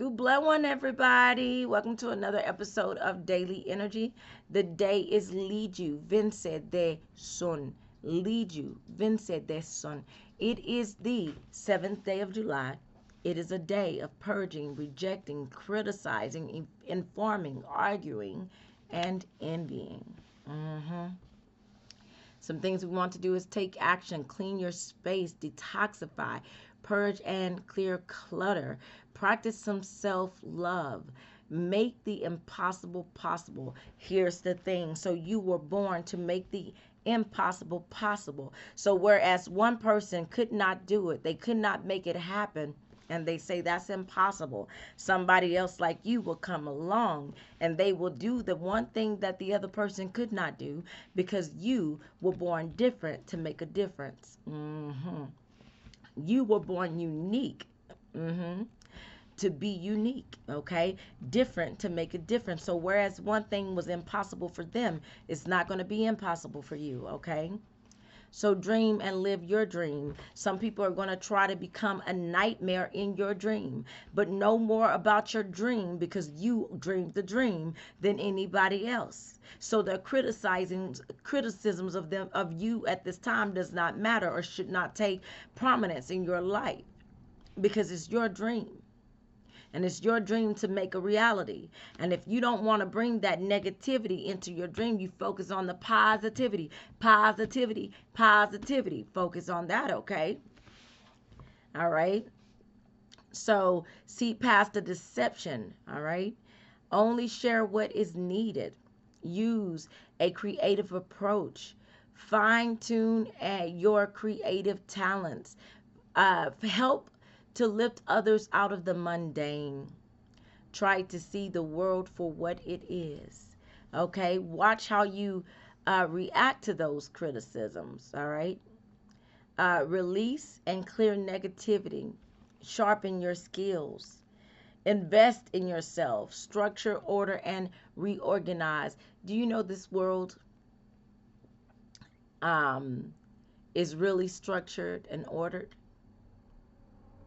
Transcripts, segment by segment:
Good bless one, everybody. Welcome to another episode of Daily Energy. The day is Liju, Vence de Sun. Liju, Vence de Sun. It is the 7th day of July. It is a day of purging, rejecting, criticizing, informing, arguing, and envying. Some things we want to do is take action, clean your space, detoxify, purge and clear clutter, practice some self love, make the impossible possible. Here's the thing, so you were born to make the impossible possible. So, whereas one person could not do it, they could not make it happen, and they say that's impossible. Somebody else like you will come along and they will do the one thing that the other person could not do because you were born different to make a difference. You were born unique. To be unique, okay? Different to make a difference. So whereas one thing was impossible for them, it's not going to be impossible for you, okay? So dream and live your dream. Some people are going to try to become a nightmare in your dream, but know more about your dream because you dreamed the dream than anybody else. So the criticisms of them of you at this time does not matter or should not take prominence in your life because it's your dream. And it's your dream to make a reality. And if you don't want to bring that negativity into your dream, you focus on the positivity, positivity, positivity. Focus on that, okay? All right. So see past the deception, all right? Only share what is needed. Use a creative approach. Fine tune your creative talents. Help to lift others out of the mundane. Try to see the world for what it is. Okay? Watch how you react to those criticisms. All right? Release and clear negativity. Sharpen your skills. Invest in yourself. Structure, order, and reorganize. Do you know this world is really structured and ordered?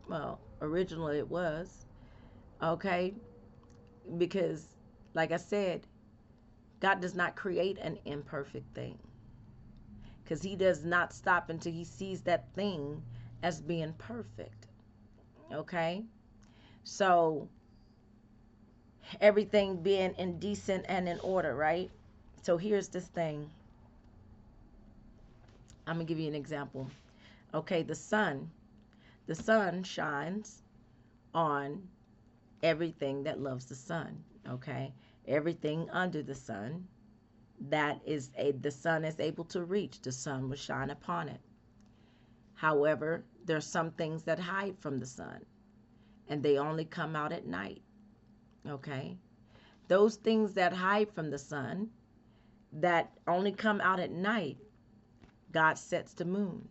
Well, originally it was, okay? Because, like I said, God does not create an imperfect thing. Because He does not stop until He sees that thing as being perfect, okay? So, everything being in decent and in order, right? So, here's this thing. I'm going to give you an example. Okay, the sun shines on everything that loves the sun, okay? Everything under the sun the sun is able to reach, the sun will shine upon it. However, there's some things that hide from the sun and they only come out at night, okay? Those things that hide from the sun that only come out at night, God sets the moon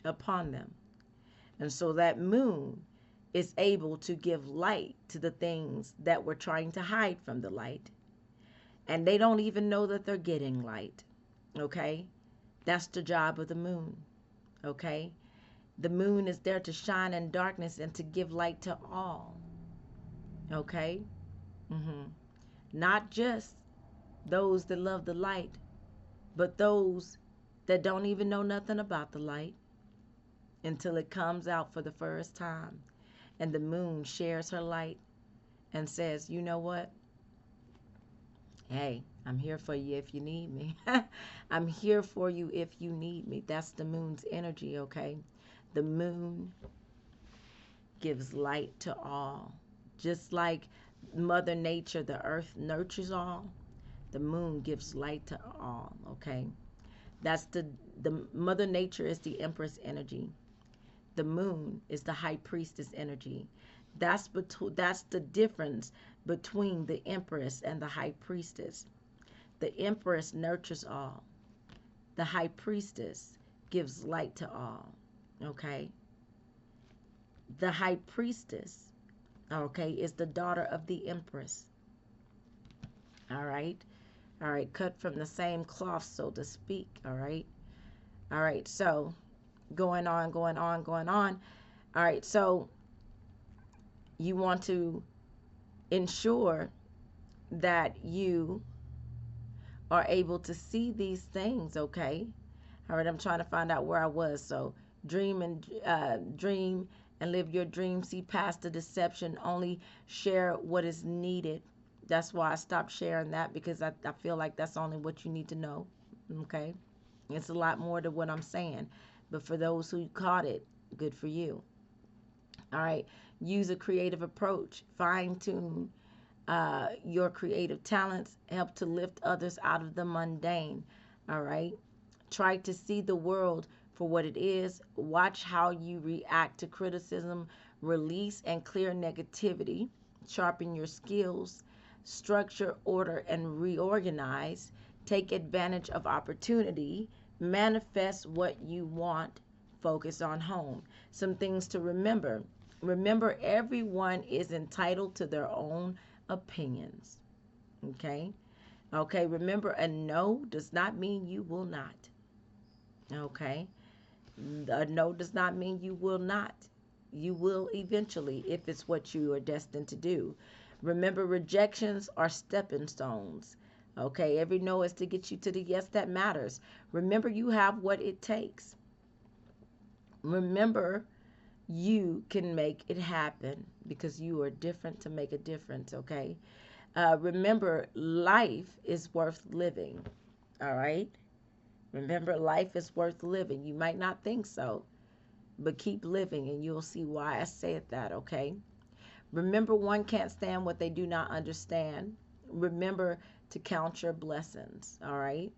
upon them. And so that moon is able to give light to the things that were trying to hide from the light. And they don't even know that they're getting light. Okay? That's the job of the moon. Okay? The moon is there to shine in darkness and to give light to all. Okay? Not just those that love the light, but those that don't even know nothing about the light until it comes out for the first time. And the moon shares her light and says, you know what? Hey, I'm here for you if you need me. I'm here for you if you need me. That's the moon's energy, okay? The moon gives light to all. Just like Mother Nature, the earth nurtures all, the moon gives light to all, okay? That's the Mother Nature is the Empress energy. The moon is the High Priestess energy. That's the difference between the Empress and the High Priestess. The Empress nurtures all. The High Priestess gives light to all. Okay? The High Priestess, okay, is the daughter of the Empress. All right? All right, cut from the same cloth, so to speak. All right? All right, so going on. All right, so You want to ensure that you are able to see these things, okay? All right, I'm trying to find out where I was. So dream and live your dream. See past the deception. Only share what is needed. That's why I stopped sharing that, because I feel like that's only what you need to know. Okay, it's a lot more to what I'm saying, but for those who caught it, good for you. All right, use a creative approach. Fine tune your creative talents. Help to lift others out of the mundane. All right. Try to see the world for what it is. Watch how you react to criticism. Release and clear negativity. Sharpen your skills. Structure, order, and reorganize. Take advantage of opportunity. Manifest what you want. Focus on home. Some things to remember. Remember, everyone is entitled to their own opinions. Okay? Okay, remember, a no does not mean you will not. Okay? A no does not mean you will not. You will eventually, if it's what you are destined to do. Remember, rejections are stepping stones. Okay, every no is to get you to the yes that matters. Remember, you have what it takes. Remember, you can make it happen because you are different to make a difference, okay? Remember, life is worth living, all right? Remember, life is worth living. You might not think so, but keep living and you'll see why I said that, okay? Remember, one can't stand what they do not understand. Remember to count your blessings, all right?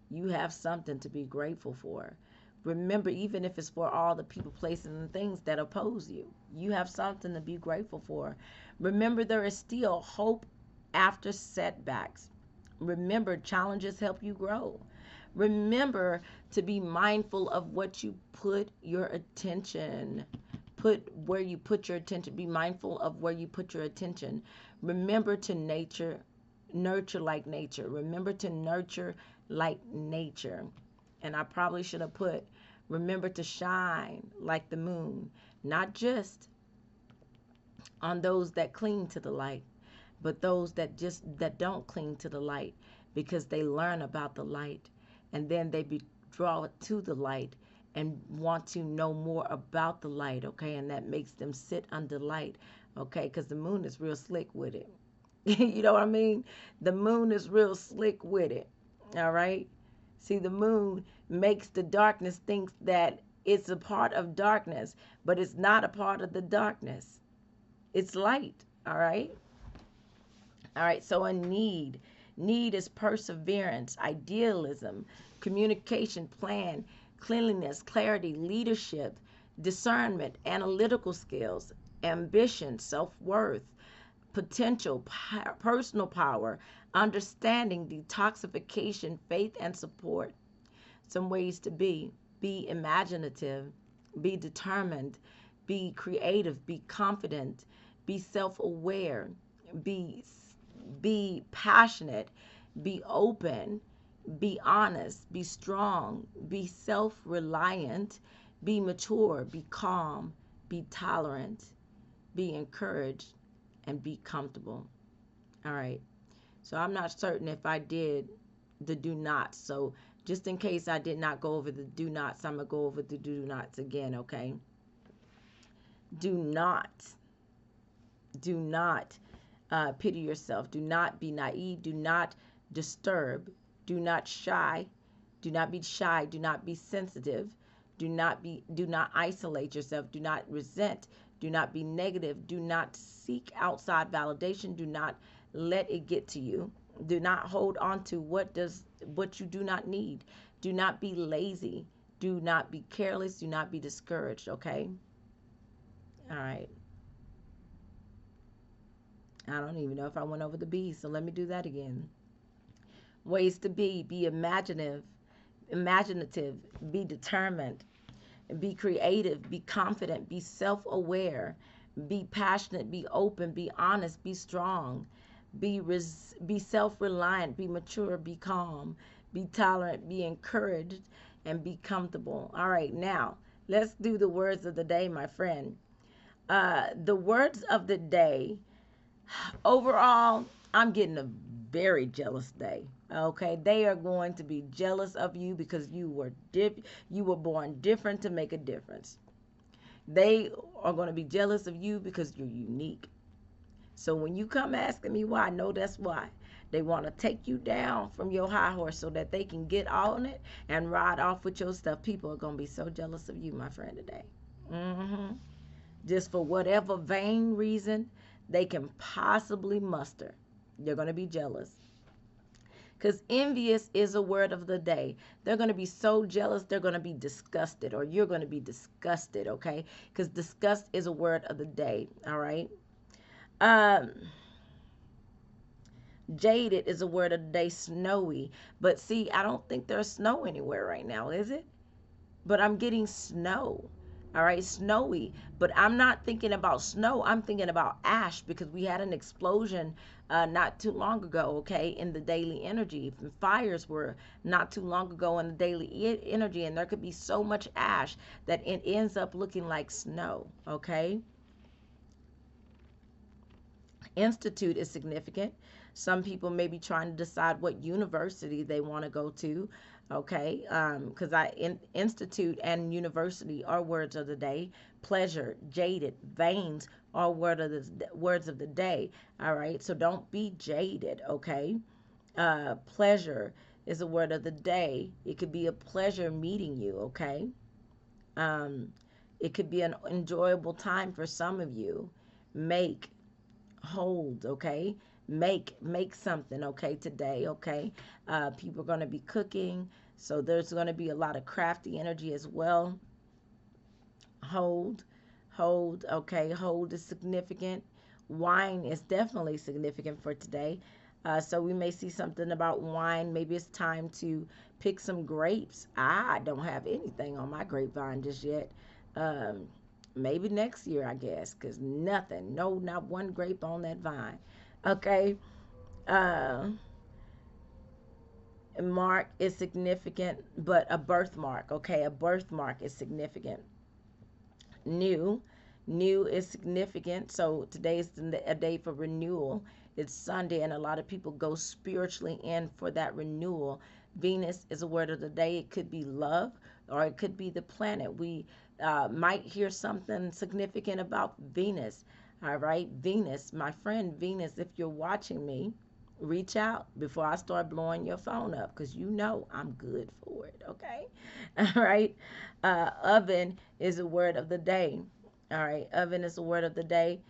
You have something to be grateful for. Remember, even if it's for all the people, places, and things that oppose you, you have something to be grateful for. Remember, there is still hope after setbacks. Remember, challenges help you grow. Remember to be mindful of what you put your attention. Put where you put your attention. Be mindful of where you put your attention. Remember to nurture like nature. Remember to nurture like nature. And I probably should have put, remember to shine like the moon, not just on those that cling to the light, but those that don't cling to the light, because they learn about the light and then they be drawn to the light and want to know more about the light, okay? And that makes them sit under light, okay? Because the moon is real slick with it. You know what I mean? The moon is real slick with it, all right? See, the moon makes the darkness think that it's a part of darkness, but it's not a part of the darkness. It's light, all right? All right, so a need. Need is perseverance, idealism, communication, plan, cleanliness, clarity, leadership, discernment, analytical skills, ambition, self-worth, potential, personal power, understanding, detoxification, faith, and support. Some ways to be imaginative, be determined, be creative, be confident, be self-aware, be be passionate, be open, be honest, be strong, be self-reliant, be mature, be calm, be tolerant, be encouraged, and be comfortable. All right. So I'm not certain if I did the do nots. So just in case I did not go over the do nots, I'm going to go over the do nots again, okay? Do not, do not pity yourself. Do not be naive. Do not disturb. Do not shy. Do not be shy. Do not be sensitive. Do not isolate yourself. Do not resent. Do not be negative. Do not seek outside validation. Do not let it get to you. Do not hold on to what you do not need. Do not be lazy. Do not be careless. Do not be discouraged, okay? All right. I don't even know if I went over the B's, so let me do that again. Ways to be imaginative, be determined, be creative, be confident, be self-aware, be passionate, be open, be honest, be strong, be self-reliant, be mature, be calm, be tolerant, be encouraged, and be comfortable. All right, now let's do the words of the day, my friend. The words of the day. Overall, I'm getting a very jealous day. Okay, they are going to be jealous of you because you were born different to make a difference. They are going to be jealous of you because you're unique. So when you come asking me why, I know that's why. They want to take you down from your high horse so that they can get on it and ride off with your stuff. People are going to be so jealous of you, my friend, today. hmm Just for whatever vain reason they can possibly muster. They're going to be jealous. Because envious is a word of the day. They're going to be so jealous, they're going to be disgusted, or you're going to be disgusted, okay? Because disgust is a word of the day, all right? Um, Jaded is a word of the day, snowy. But see, I don't think there's snow anywhere right now, is it? But I'm getting snow. All right, snowy. But I'm not thinking about snow. I'm thinking about ash because we had an explosion not too long ago, okay, in the daily energy. Fires were not too long ago in the daily energy, and there could be so much ash that it ends up looking like snow, okay? Institute is significant. Some people may be trying to decide what university they want to go to. Okay, because institute and university are words of the day. Pleasure, jaded, veins are words of the day. All right, so don't be jaded. Okay, pleasure is a word of the day. It could be a pleasure meeting you. Okay, um, it could be an enjoyable time for some of you. Make, hold, okay, make something, okay, today, okay. People are going to be cooking, so there's going to be a lot of crafty energy as well. hold hold, okay, hold is significant. Wine is definitely significant for today. So we may see something about wine. Maybe it's time to pick some grapes. I don't have anything on my grapevine just yet. um, Maybe next year, I guess, because nothing, no, not one grape on that vine. Okay. Uh, Mark is significant, but a birthmark, okay, a birthmark is significant. New, new is significant. So today is a day for renewal. It's Sunday, and a lot of people go spiritually in for that renewal. Venus is a word of the day. It could be love, or it could be the planet. We might hear something significant about Venus. All right, Venus, my friend Venus, if you're watching me, reach out before I start blowing your phone up because you know I'm good for it, okay? All right. Oven is a word of the day. All right, oven is a word of the day.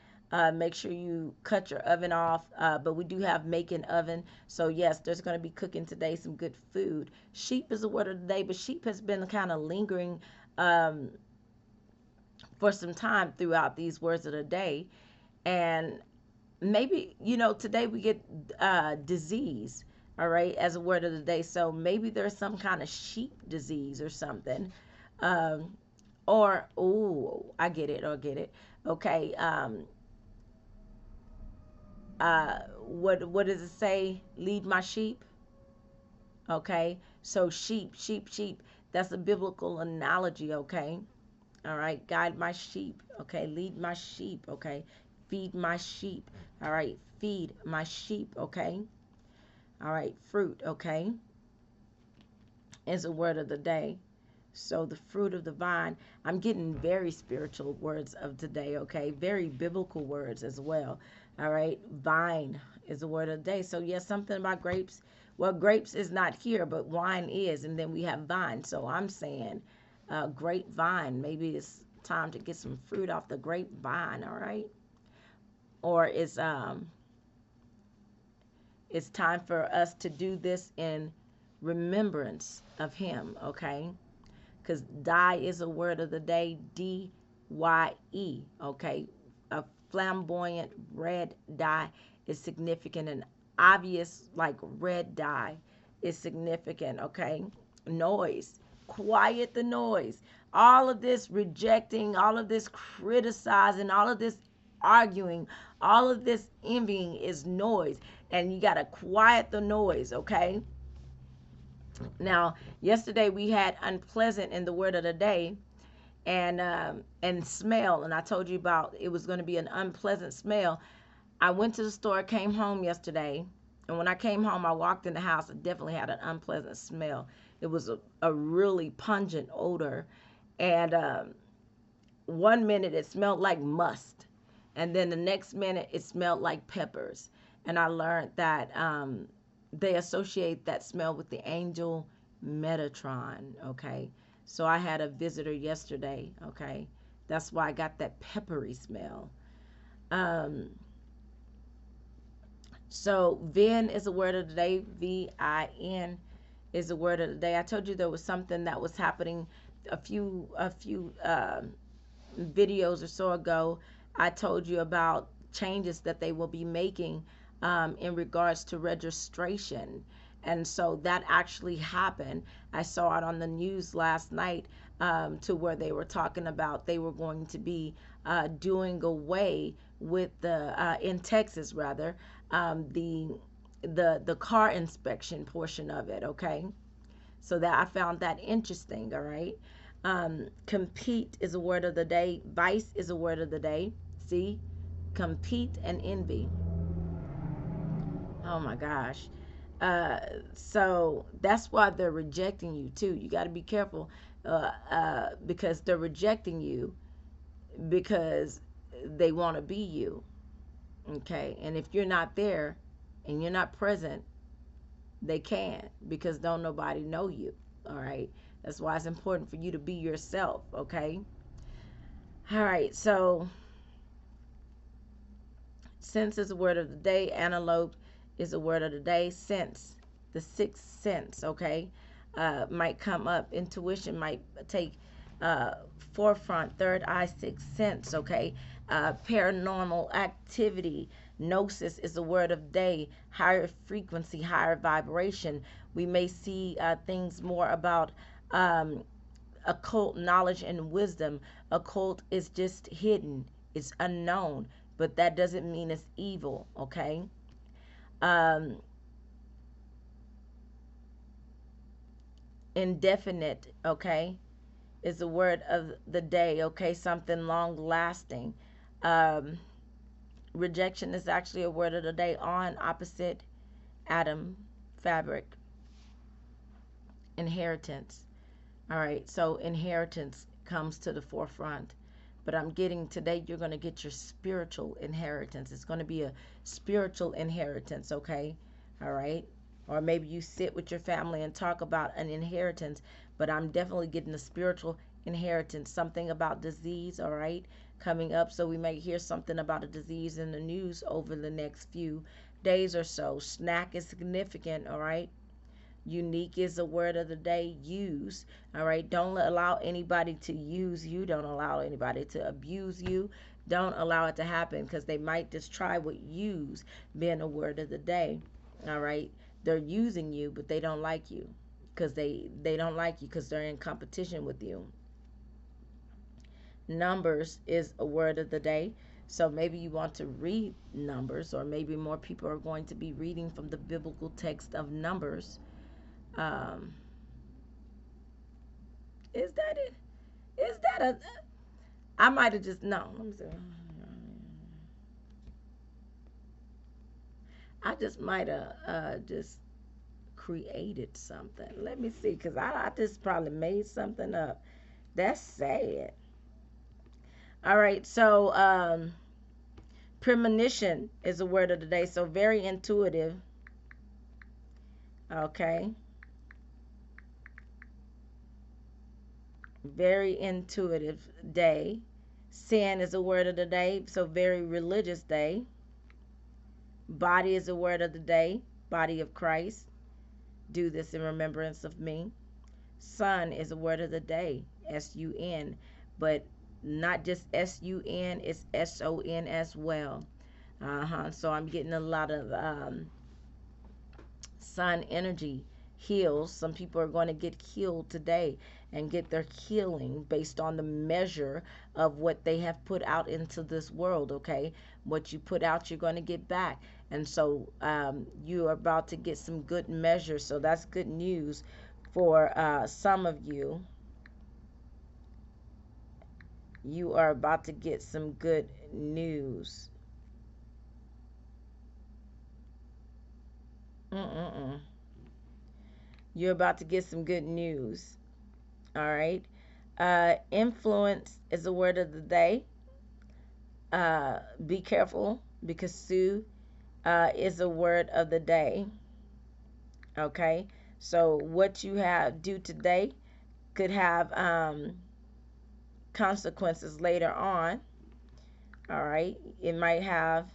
Make sure you cut your oven off. But we do have making oven. So, yes, there's going to be cooking today some good food. Sheep is a word of the day, but sheep has been kind of lingering um, for some time throughout these words of the day. And maybe, today we get disease, all right, as a word of the day. So maybe there's some kind of sheep disease or something. Um, or, oh, I get it, or get it. Okay. What does it say? Lead my sheep. Okay. So sheep. That's a biblical analogy. Okay. All right. Guide my sheep. Okay. Lead my sheep. Okay. Feed my sheep. All right. Feed my sheep. Okay. All right. Fruit. Okay. Is a word of the day. So the fruit of the vine, I'm getting very spiritual words of today, okay? Very biblical words as well. All right. Vine is a word of the day. So yes, something about grapes. Well, grapes is not here, but wine is, and then we have vine. So I'm saying grapevine. Maybe it's time to get some fruit off the grapevine, all right? Or it's time for us to do this in remembrance of him, okay? Because dye is a word of the day, D-Y-E, okay? A flamboyant red dye is significant, and obvious, like red dye, is significant, okay? Noise, quiet the noise. All of this rejecting, all of this criticizing, all of this arguing, all of this envying is noise, and you got to quiet the noise, okay? Now, yesterday we had unpleasant in the word of the day, and smell. And I told you about it was going to be an unpleasant smell. I went to the store, came home yesterday, and when I came home, I walked in the house. It definitely had an unpleasant smell. It was a really pungent odor, and 1 minute it smelled like must, and then the next minute it smelled like peppers. And I learned that they associate that smell with the angel Metatron. Okay, so I had a visitor yesterday. Okay, that's why I got that peppery smell. Um, so Vin is a word of the day. VIN is a word of the day. I told you there was something that was happening a few videos or so ago. I told you about changes that they will be making in regards to registration. And so that actually happened. I saw it on the news last night, to where they were talking about they were going to be doing away with in Texas rather, the car inspection portion of it. Okay, so that I found that interesting. All right. Compete is a word of the day. Vice is a word of the day. See, compete and envy. Oh my gosh. Uh, so that's why they're rejecting you too. You got to be careful, because they're rejecting you because they want to be you. Okay, and if you're not there and you're not present, they can't, because don't nobody know you. All right, that's why it's important for you to be yourself. Okay. All right, so sense is a word of the day. Antelope is a word of the day. Sense, the sixth sense, okay, might come up. Intuition might take forefront. Third eye, sixth sense, okay. Paranormal activity. Gnosis is a word of day. Higher frequency, higher vibration. We may see things more about occult knowledge and wisdom. Occult is just hidden, it's unknown, but that doesn't mean it's evil. Okay. um Indefinite, okay, is the word of the day. Okay, something long lasting. um Rejection is actually a word of the day. On, opposite, atom, fabric. Inheritance. All right, so inheritance comes to the forefront. But I'm getting today, you're going to get your spiritual inheritance. It's going to be a spiritual inheritance, okay? All right? Or maybe you sit with your family and talk about an inheritance, but I'm definitely getting a spiritual inheritance. Something about disease, all right, coming up. So we may hear something about a disease in the news over the next few days or so. Snack is significant, all right? Unique is a word of the day. Use. All right. Don't allow anybody to use you. Don't allow anybody to abuse you. Don't allow it to happen, because they might just try with use being a word of the day. All right. They're using you, but they don't like you, because they don't like you because they're in competition with you. Numbers is a word of the day. So maybe you want to read Numbers, or maybe more people are going to be reading from the biblical text of Numbers. um, Is that it? Is that a? I might have just no. Let me see. I just might have just created something. Let me see, cause I just probably made something up. That's sad. All right, so premonition is a word of the day. So very intuitive. Okay, very intuitive day. Sin is a word of the day. So very religious day. Body is a word of the day. Body of Christ. Do this in remembrance of me. Sun is a word of the day. SUN. But not just SUN, it's SON as well. So I'm getting a lot of sun energy. Heals. Some people are going to get healed today and get their healing based on the measure of what they have put out into this world. Okay, what you put out, you're going to get back. And so you are about to get some good measure. So that's good news for some of you. You are about to get some good news. Mm-mm-mm. You're about to get some good news. All right. Influence is the word of the day. Be careful because Sue is a word of the day. Okay. So what you have do today could have consequences later on. All right. It might have.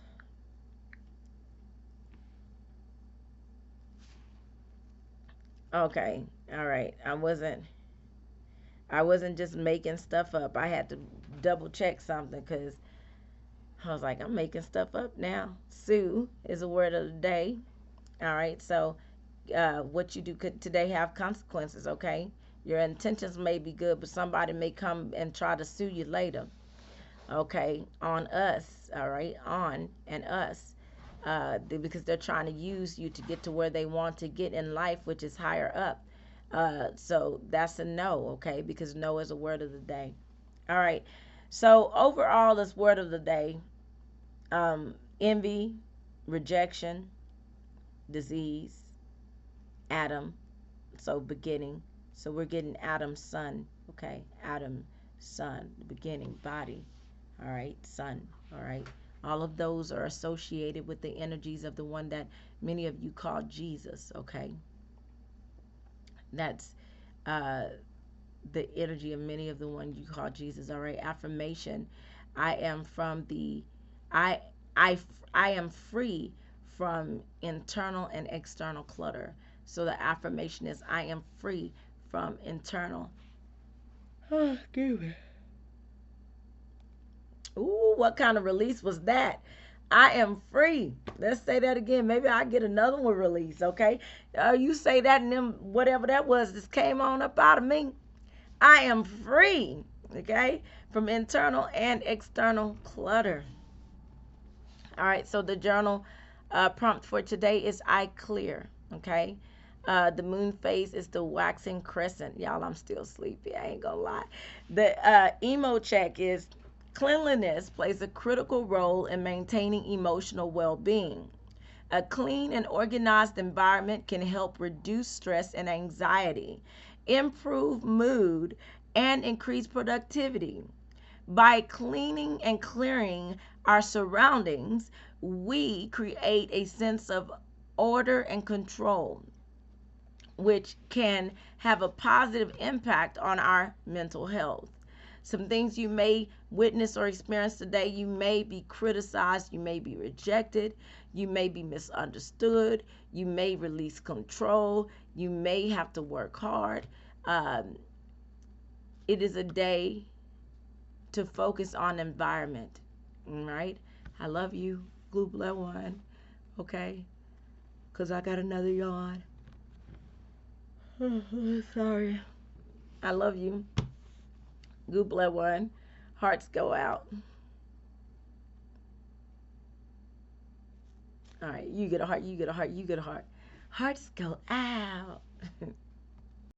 Okay. All right. I wasn't just making stuff up. I had to double check something because I was like, I'm making stuff up now. Sue is a word of the day. All right. So what you do could today have consequences. Okay. Your intentions may be good, but somebody may come and try to sue you later. Okay. On us. All right. On and us. Because they're trying to use you to get to where they want to get in life, which is higher up. So that's a no, okay? Because no is a word of the day. All right. So overall, this word of the day: envy, rejection, disease, Adam. So beginning. So we're getting Adam's son, okay? Adam, son, the beginning, body. All right, son. All right. All of those are associated with the energies of the one that many of you call Jesus, okay? That's uh, the energy of many of the ones you call Jesus. All right. Affirmation: I am from the I I I am free from internal and external clutter. So the affirmation is I am free from internal. Oh, excuse me. Ooh, what kind of release was that? I am free. Let's say that again. Maybe I get another one release, okay? You say that and then whatever that was just came on up out of me. I am free, okay, from internal and external clutter. All right, so the journal prompt for today is I clear, okay? The moon phase is the waxing crescent. Y'all, I'm still sleepy. I ain't gonna lie. The emo check is cleanliness plays a critical role in maintaining emotional well being. A clean and organized environment can help reduce stress and anxiety, improve mood, and increase productivity. By cleaning and clearing our surroundings, we create a sense of order and control, which can have a positive impact on our mental health. Some things you may witness or experience today: you may be criticized, you may be rejected, you may be misunderstood, you may release control, you may have to work hard. Um, it is a day to focus on environment. All right? I love you, Glue Blood One. Okay? Because I got another yawn. Sorry. I love you, Glue Blood One. Hearts go out. All right, you get a heart, you get a heart, you get a heart. Hearts go out.